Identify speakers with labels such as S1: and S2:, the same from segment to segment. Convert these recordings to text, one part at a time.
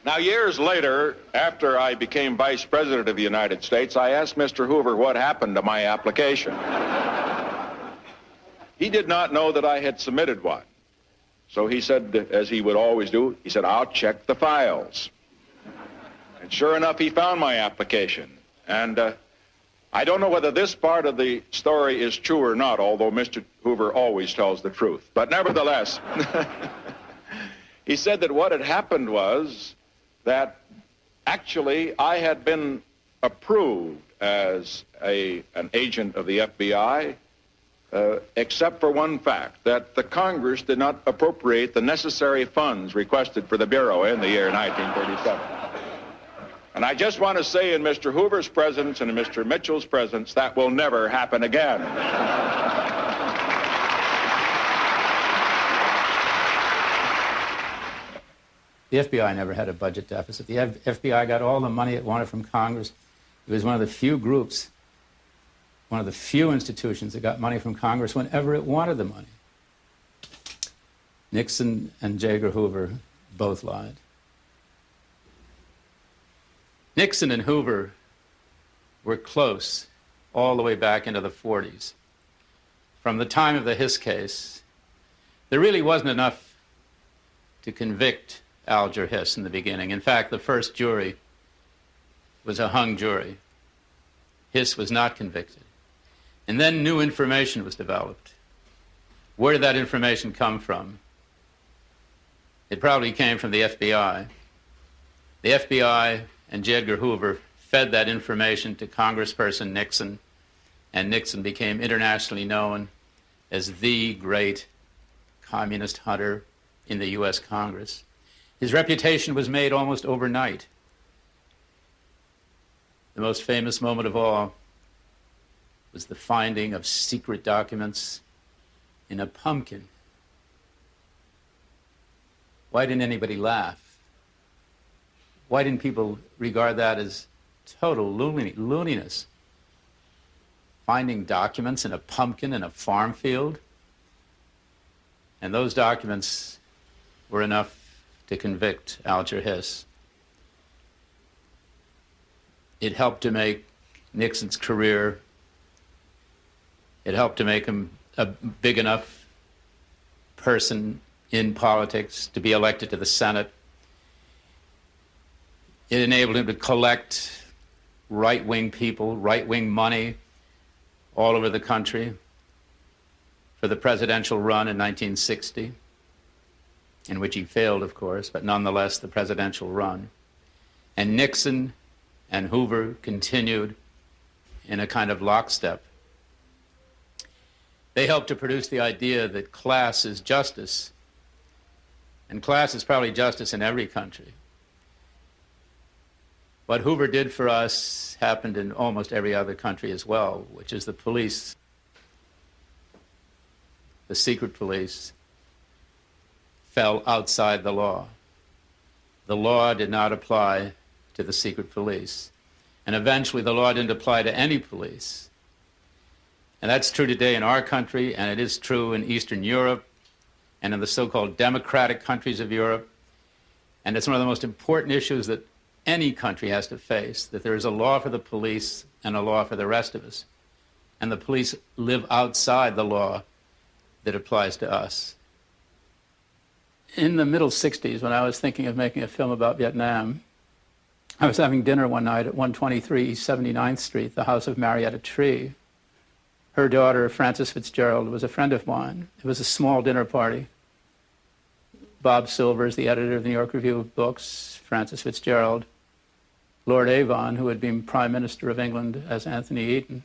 S1: Now, years later, after I became Vice President of the United States, I asked Mr. Hoover what happened to my application. He did not know that I had submitted one. So he said, as he would always do, he said, "I'll check the files." And sure enough, he found my application. And I don't know whether this part of the story is true or not, although Mr. Hoover always tells the truth. But nevertheless, he said that what had happened was that actually I had been approved as an agent of the FBI, except for one fact, that the Congress did not appropriate the necessary funds requested for the Bureau in the year 1937. And I just want to say in Mr. Hoover's presence and in Mr. Mitchell's presence, that will never happen again.
S2: The FBI never had a budget deficit. The FBI got all the money it wanted from Congress. It was one of the few groups, one of the few institutions that got money from Congress whenever it wanted the money. Nixon and J. Edgar Hoover both lied. Nixon and Hoover were close all the way back into the 40s. From the time of the Hiss case, there really wasn't enough to convict Alger Hiss in the beginning. In fact, the first jury was a hung jury. Hiss was not convicted. And then new information was developed. Where did that information come from? It probably came from the FBI. The FBI and J. Edgar Hoover fed that information to Congressperson Nixon, and Nixon became internationally known as the great communist hunter in the U.S. Congress. His reputation was made almost overnight. The most famous moment of all was the finding of secret documents in a pumpkin. Why didn't anybody laugh? Why didn't people regard that as total looniness? Finding documents in a pumpkin in a farm field? And those documents were enough to convict Alger Hiss. It helped to make Nixon's career, it helped to make him a big enough person in politics to be elected to the Senate. It enabled him to collect right-wing people, right-wing money all over the country for the presidential run in 1960, in which he failed, of course, but nonetheless the presidential run. And Nixon and Hoover continued in a kind of lockstep. They helped to produce the idea that class is justice, and class is probably justice in every country. What Hoover did for us happened in almost every other country as well, which is the police, the secret police, fell outside the law. The law did not apply to the secret police. And eventually the law didn't apply to any police. And that's true today in our country, and it is true in Eastern Europe and in the so-called democratic countries of Europe. And it's one of the most important issues that any country has to face, that there is a law for the police and a law for the rest of us. And the police live outside the law that applies to us. In the middle 60s, when I was thinking of making a film about Vietnam, I was having dinner one night at 123 79th Street, the house of Marietta Tree. Her daughter, Frances Fitzgerald, was a friend of mine. It was a small dinner party. Bob Silvers, the editor of the New York Review of Books, Frances Fitzgerald, Lord Avon, who had been Prime Minister of England as Anthony Eden,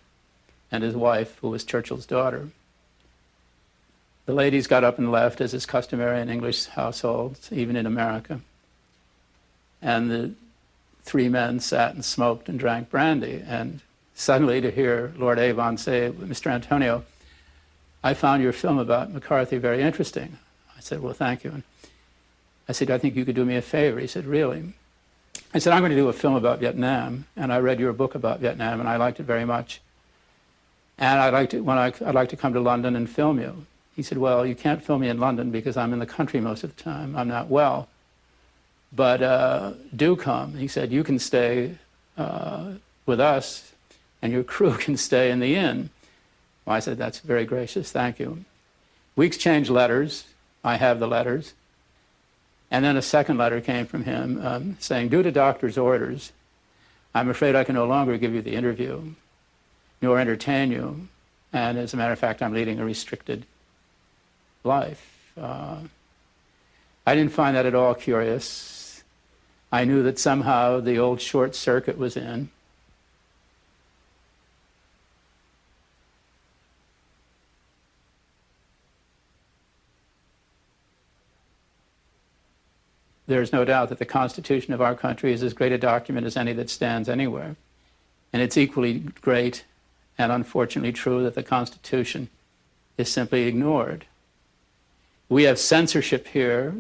S2: and his wife, who was Churchill's daughter. The ladies got up and left, as is customary in English households, even in America. And the three men sat and smoked and drank brandy. And suddenly to hear Lord Avon say, "Mr. Antonio, I found your film about McCarthy very interesting." I said, "Well, thank you." And I said, "I think you could do me a favor." He said, "Really?" I said, "I'm going to do a film about Vietnam, and I read your book about Vietnam, and I liked it very much. And I'd like to come to London and film you." He said, "Well, you can't film me in London because I'm in the country most of the time. I'm not well." but do come. He said, you can stay with us, and your crew can stay in the inn. Well, I said, that's very gracious, thank you. We exchanged letters. I have the letters. And then a second letter came from him saying, due to doctor's orders, I'm afraid I can no longer give you the interview, nor entertain you. And as a matter of fact, I'm leading a restricted life. I didn't find that at all curious. I knew that somehow the old short circuit was in. There's no doubt that the Constitution of our country is as great a document as any that stands anywhere. And it's equally great and unfortunately true that the Constitution is simply ignored. We have censorship here.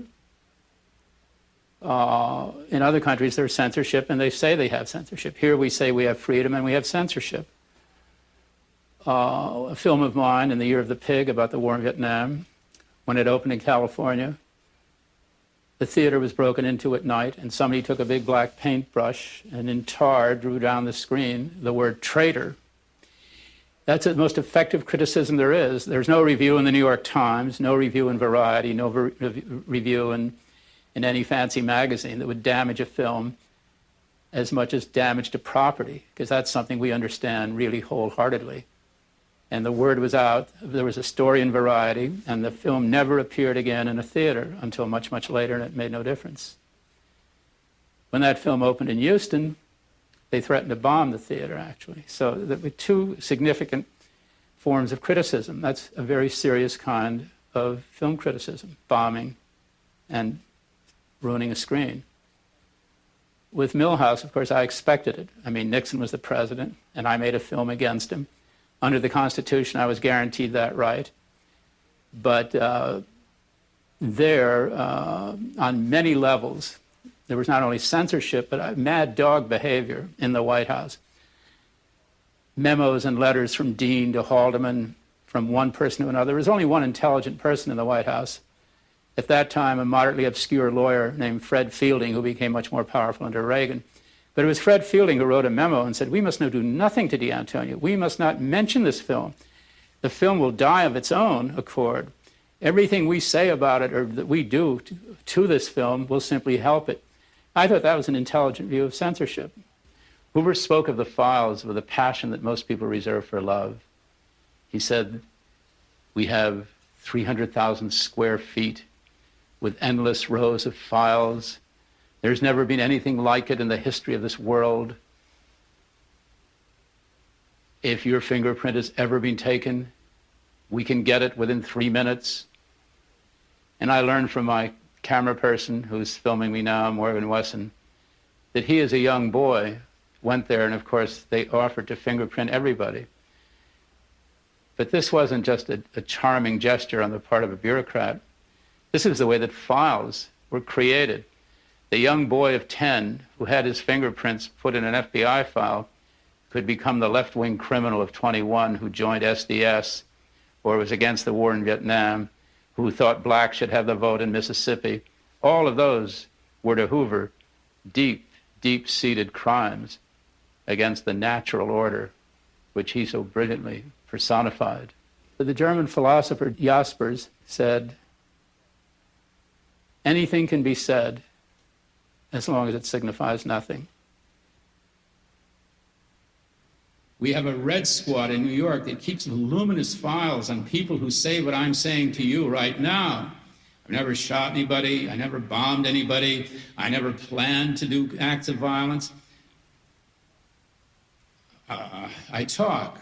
S2: In other countries, there's censorship, and they say they have censorship. Here we say we have freedom and we have censorship. A film of mine, In the Year of the Pig, about the war in Vietnam, when it opened in California, the theater was broken into at night, and somebody took a big black paintbrush and in tar drew down the screen the word traitor. That's the most effective criticism there is. There's no review in the New York Times, no review in Variety, no review in any fancy magazine that would damage a film as much as damage to property, because that's something we understand really wholeheartedly. And the word was out. There was a story in Variety, and the film never appeared again in a theater until much, much later, and it made no difference. When that film opened in Houston, they threatened to bomb the theater, actually. So there were two significant forms of criticism. That's a very serious kind of film criticism, bombing and ruining a screen. With Milhouse, of course, I expected it. I mean, Nixon was the president, and I made a film against him. Under the Constitution, I was guaranteed that right. But on many levels, there was not only censorship, but mad dog behavior in the White House. Memos and letters from Dean to Haldeman, from one person to another. There was only one intelligent person in the White House. At that time, a moderately obscure lawyer named Fred Fielding, who became much more powerful under Reagan. But it was Fred Fielding who wrote a memo and said, we must now do nothing to D'Antonio. We must not mention this film. The film will die of its own accord. Everything we say about it or that we do to this film will simply help it. I thought that was an intelligent view of censorship. Hoover spoke of the files with a passion that most people reserve for love. He said, we have 300,000 square feet with endless rows of files. There's never been anything like it in the history of this world. If your fingerprint has ever been taken, we can get it within 3 minutes. And I learned from my camera person who's filming me now, Morgan Wesson, that he as a young boy went there, and of course they offered to fingerprint everybody. But this wasn't just a charming gesture on the part of a bureaucrat. This is the way that files were created. The young boy of 10 who had his fingerprints put in an FBI file could become the left-wing criminal of 21 who joined SDS or was against the war in Vietnam, who thought blacks should have the vote in Mississippi. All of those were to Hoover deep, deep-seated crimes against the natural order which he so brilliantly personified. The German philosopher Jaspers said, anything can be said as long as it signifies nothing. We have a red squad in New York that keeps voluminous files on people who say what I'm saying to you right now. I've never shot anybody. I never bombed anybody. I never planned to do acts of violence. I talk.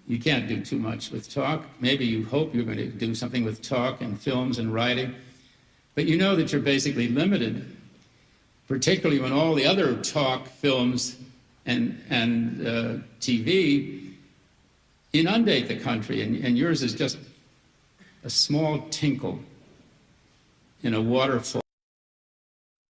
S2: You can't do too much with talk. Maybe you hope you're going to do something with talk and films and writing. But you know that you're basically limited, particularly when all the other talk, films, and TV inundate the country, and yours is just a small tinkle in a waterfall.